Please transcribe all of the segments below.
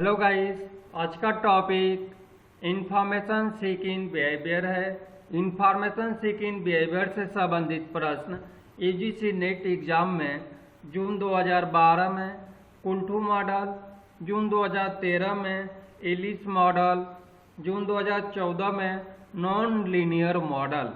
Hello guys, आज का topic information seeking behaviour है। इंफॉर्मेशन सीकिंग बिहेवियर से संबंधित प्रश्न यूजीसी नेट एग्जाम में जून 2012 में कुंठू मॉडल, जून 2013 में एलिस मॉडल, जून 2014 में नॉन लीनियर मॉडल,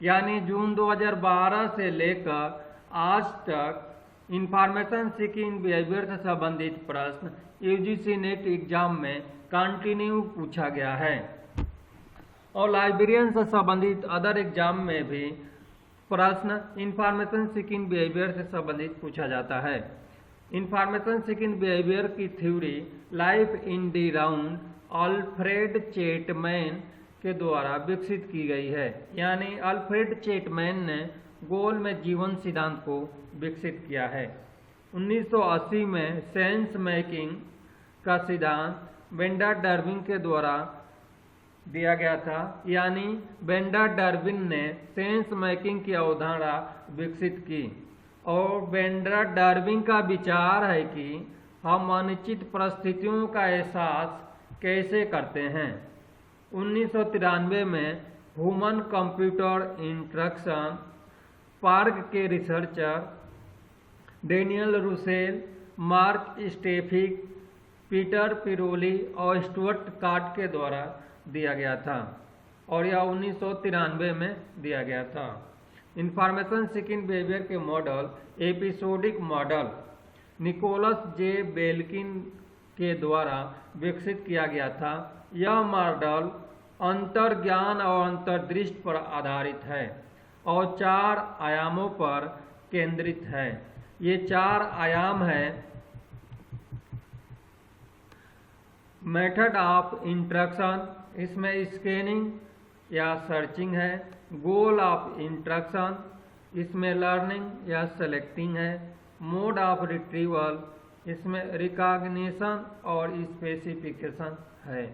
यानी जून 2012 से लेकर आज तक इंफॉर्मेशन सीकिंग बिहेवियर से संबंधित प्रश्न यूजीसी नेट एग्जाम में कंटिन्यू पूछा गया है और लाइब्रेरियन से संबंधित अदर एग्जाम में भी प्रश्न इंफॉर्मेशन सीकिंग बिहेवियर से संबंधित पूछा जाता है। इंफॉर्मेशन सीकिंग बिहेवियर की theory life in the round Alfred Chatman के द्वारा विकसित की गई है, यानी अल्फ्रेड चैटमैन ने गोल में जीवन सिद्धांत को विकसित किया है। 1980 में सेंस मेकिंग का सिद्धांत वेंडर डार्विन के द्वारा दिया गया था, यानी वेंडर डार्विन ने सेंस मेकिंग की अवधारणा विकसित की और वेंडर डार्विन का विचार है कि हम अनिश्चित परिस्थितियों का एहसास कैसे करते हैं। 1993 में ह्यूमन कंप्यूटर इंटरेक्शन पार्क के researcher Daniel Russell, Mark Stefik, Peter Pirolli और स्टुअर्ट कार्ट के द्वारा दिया गया था और यह 1993 में दिया गया था। इंफॉर्मेशन सीकिंग बिहेवियर के मॉडल एपिसोडिक मॉडल निकोलस जे बेल्किन के द्वारा विकसित किया गया था। यह मॉडल अंतर्ज्ञान और अंतर्दृष्टि पर आधारित है और 4 आयामों पर केंद्रित है। ये 4 आयाम है: मेथड ऑफ इंटरेक्शन, इसमें स्कैनिंग या सर्चिंग है। गोल ऑफ इंटरेक्शन, इसमें लर्निंग या सेलेक्टिंग है। मोड ऑफ रिट्रीवल, इसमें रिकॉग्निशन और स्पेसिफिकेशन है।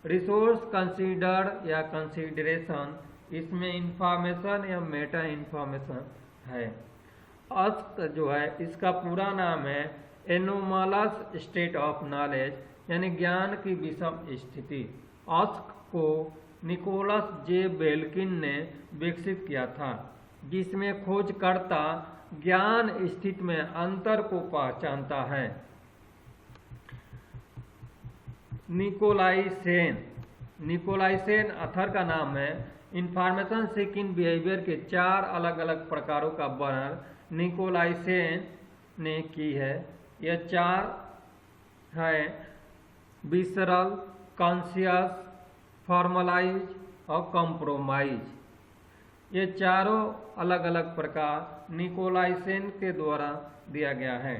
रिसोर्स कंसीडर्ड या कंसीडरेशन, इसमें इंफॉर्मेशन या मेटा इंफॉर्मेशन है। अस्क जो है इसका पूरा नाम है एनोमलस स्टेट ऑफ नॉलेज, यानी ज्ञान की विषम स्थिति। अस्क को निकोलस जे बेल्किन ने विकसित किया था, जिसमें खोजकर्ता ज्ञान स्थिति में अंतर को पहचानता है। निकोलाई सेन अथर का नाम है। इंफॉर्मेशन सीकिंग बिहेवियर के 4 अलग अलग प्रकारों का वर्णन निकोलाई सेन ने की है। यह 4 है: विसरल, कॉन्शियस, फॉर्मलाइज और कंप्रोमाइज। ये चारों अलग अलग प्रकार निकोलाई सेन के द्वारा दिया गया है।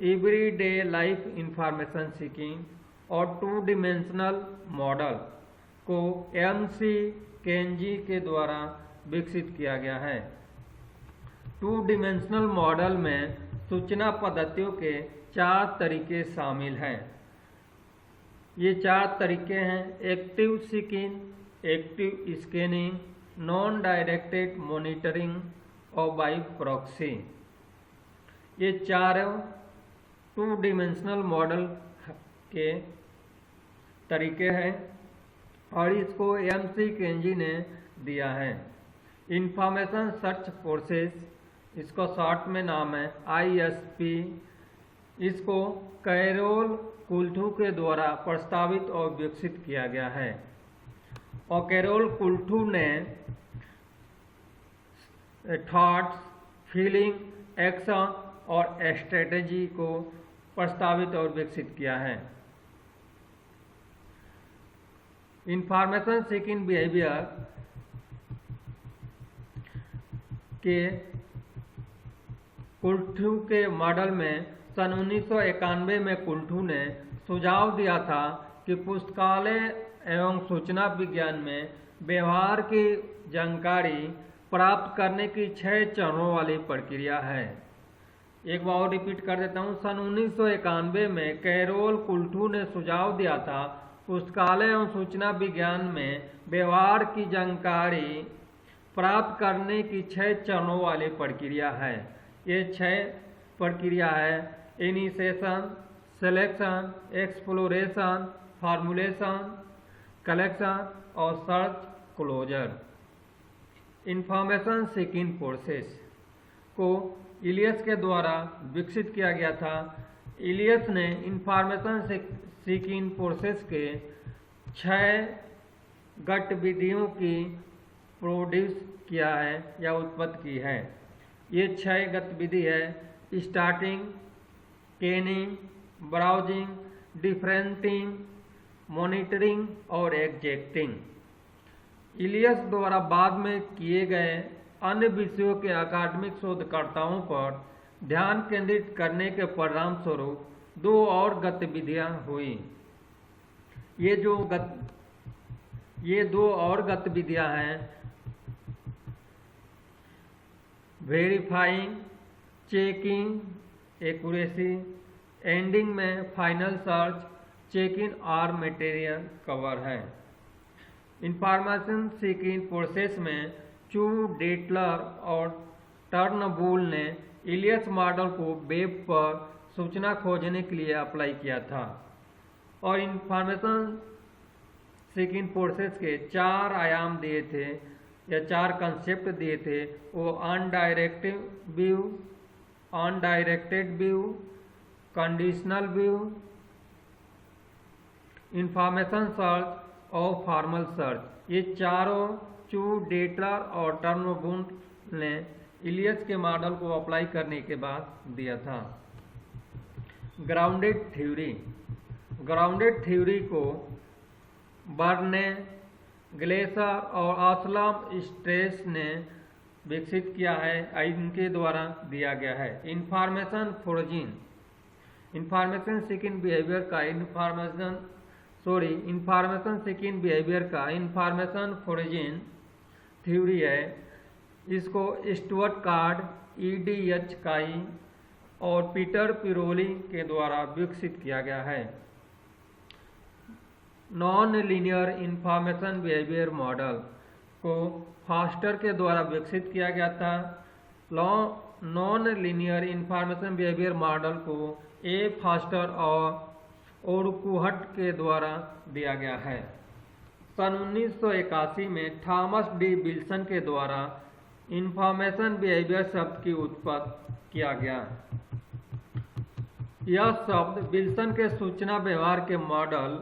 एवरीडे लाइफ इंफॉर्मेशन सीकिंग और 2 डिमेंशनल मॉडल को एमसी केंजी के द्वारा विकसित किया गया है। 2 डिमेंशनल मॉडल में सूचना पद्धतियों के 4 तरीके शामिल हैं। ये 4 तरीके हैं: active seeking, active scanning, non directed monitoring और बाई प्रॉक्सी। ये चारों 2 डिमेंशनल मॉडल के तरीके हैं और इसको एमसी केंजी ने दिया है। इंफॉर्मेशन सर्च प्रोसेस, इसको शॉर्ट में नाम है आईएसपी, इसको कैरोल कुल्थू के द्वारा प्रस्तावित और विकसित किया गया है और कैरोल कुल्थू ने थॉट्स, फीलिंग, एक्शन और स्ट्रेटेजी को प्रस्तावित और विकसित किया है। इंफॉर्मेशन सीकिंग बिहेवियर के कुल्थू के मॉडल में सन 1991 में कुल्थू ने सुझाव दिया था कि पुस्तकालय एवं सूचना विज्ञान में व्यवहार की जानकारी प्राप्त करने की 6 चरणों वाली प्रक्रिया है। एक बार और रिपीट कर देता हूँ। सन 1991 में कैरोल कुल्थू ने सुझाव दिया था पुस्तकालय एवं सूचना विज्ञान में व्यवहार की जानकारी प्राप्त करने की 6 चरणों वाली प्रक्रिया है। ये 6 प्रक्रिया है: initiation, selection, exploration, formulation, collection और search closure. Information seeking process को इलियस के द्वारा विकसित किया गया था। इलियस ने इंफॉर्मेशन सीकिंग प्रोसेस के 6 गतिविधियों की प्रोड्यूस किया है या उत्पत्ति की है। ये 6 गतिविधि है: स्टार्टिंग, कैनिंग, ब्राउजिंग, डिफरेंटिंग, मॉनिटरिंग और एग्जेक्टिंग। इलियस द्वारा बाद में किए गए अन्य विषयों के अकादमिक शोधकर्ताओं पर ध्यान केंद्रित करने के परिणाम स्वरूप 2 और गतिविधियां हुई। ये 2 और गतिविधियां हैं: वेरीफाइंग, चेकिंग एक्यूरेसी, एंडिंग में फाइनल सर्च, चेकिंग और मटेरियल कवर है। इंफॉर्मेशन सीकिंग प्रोसेस में चू, डेटलर और टर्नबुल ने इलियस मॉडल को वेब पर सूचना खोजने के लिए अप्लाई किया था और इंफॉर्मेशन सीकिंग प्रोसेस के 4 आयाम दिए थे या 4 कंसेप्ट दिए थे। वो undirected view, conditional view, information search और फॉर्मल सर्च। ये चारों चू, डेटलर और टर्नबुल ने इलियस के मॉडल को अप्लाई करने के बाद दिया था। ग्राउंडेड थ्योरी को बर्ने, ग्लेसर और असलम स्ट्रेस ने विकसित किया है, इनके द्वारा दिया गया है। इंफॉर्मेशन सीकिंग बिहेवियर का इंफॉर्मेशन फोर्जिंग थ्योरी है। इसको स्टुअर्ट कार्ड, EDH काई और पीटर पिरोली के द्वारा विकसित किया गया है। Non linear information behaviour model को फास्टर के द्वारा विकसित किया गया था। Non linear information behaviour model को ए फास्टर और ओरकुहट के द्वारा दिया गया है। सन 1981 में थॉमस डी विल्सन के द्वारा इंफॉर्मेशन बिहेवियर शब्द की उत्पत्ति किया गया। यह शब्द विल्सन के सूचना व्यवहार के मॉडल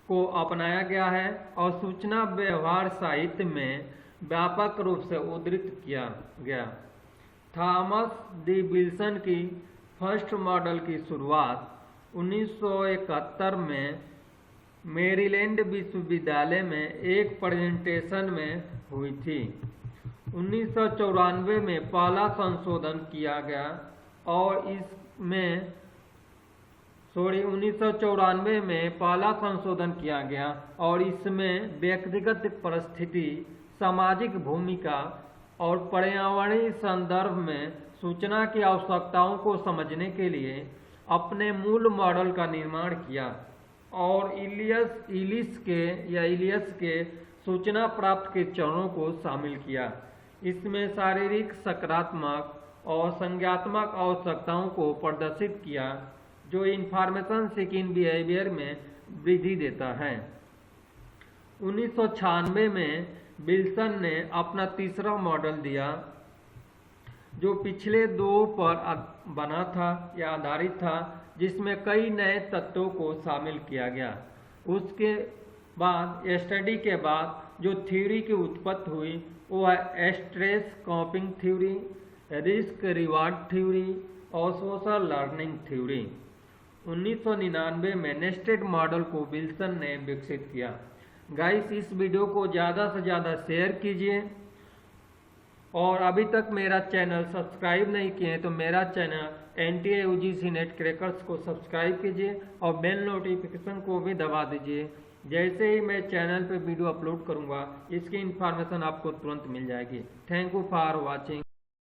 को अपनाया गया है और सूचना व्यवहार साहित्य में व्यापक रूप से उद्धृत किया गया। थॉमस डी विल्सन की फर्स्ट मॉडल की शुरुआत 1971 में मैरीलैंड विश्वविद्यालय में एक प्रेजेंटेशन में हुई थी। 1994 में पहला संशोधन किया गया और इसमें 1994 में पहला संशोधन किया गया और इसमें व्यक्तिगत परिस्थिति, सामाजिक भूमिका और पर्यावरणीय संदर्भ में सूचना की आवश्यकताओं को समझने के लिए अपने मूल मॉडल का निर्माण किया और इलियस के सूचना प्राप्त के चरणों को शामिल किया। इसमें शारीरिक, सकारात्मक और संज्ञात्मक आवश्यकताओं को प्रदर्शित किया जो इंफॉर्मेशन सीकिंग बिहेवियर में वृद्धि देता है। 1996 में विल्सन ने अपना तीसरा मॉडल दिया जो पिछले 2 पर बना था या आधारित था, जिसमें कई नए तत्वों को शामिल किया गया। उसके बाद स्टडी के बाद जो थ्योरी की उत्पत्ति हुई वो है stress कॉपिंग theory, risk reward theory और सोशल लर्निंग थ्योरी। 1999 में नेस्टेड मॉडल को विल्सन ने विकसित किया। गाइस, इस वीडियो को ज़्यादा से ज़्यादा शेयर कीजिए और अभी तक मेरा चैनल सब्सक्राइब नहीं किए तो मेरा channel NTA UGC net crackers को सब्सक्राइब कीजिए और बेल नोटिफिकेशन को भी दबा दीजिए। जैसे ही मैं चैनल पे वीडियो अपलोड करूंगा इसकी इन्फॉर्मेशन आपको तुरंत मिल जाएगी। Thank you for watching.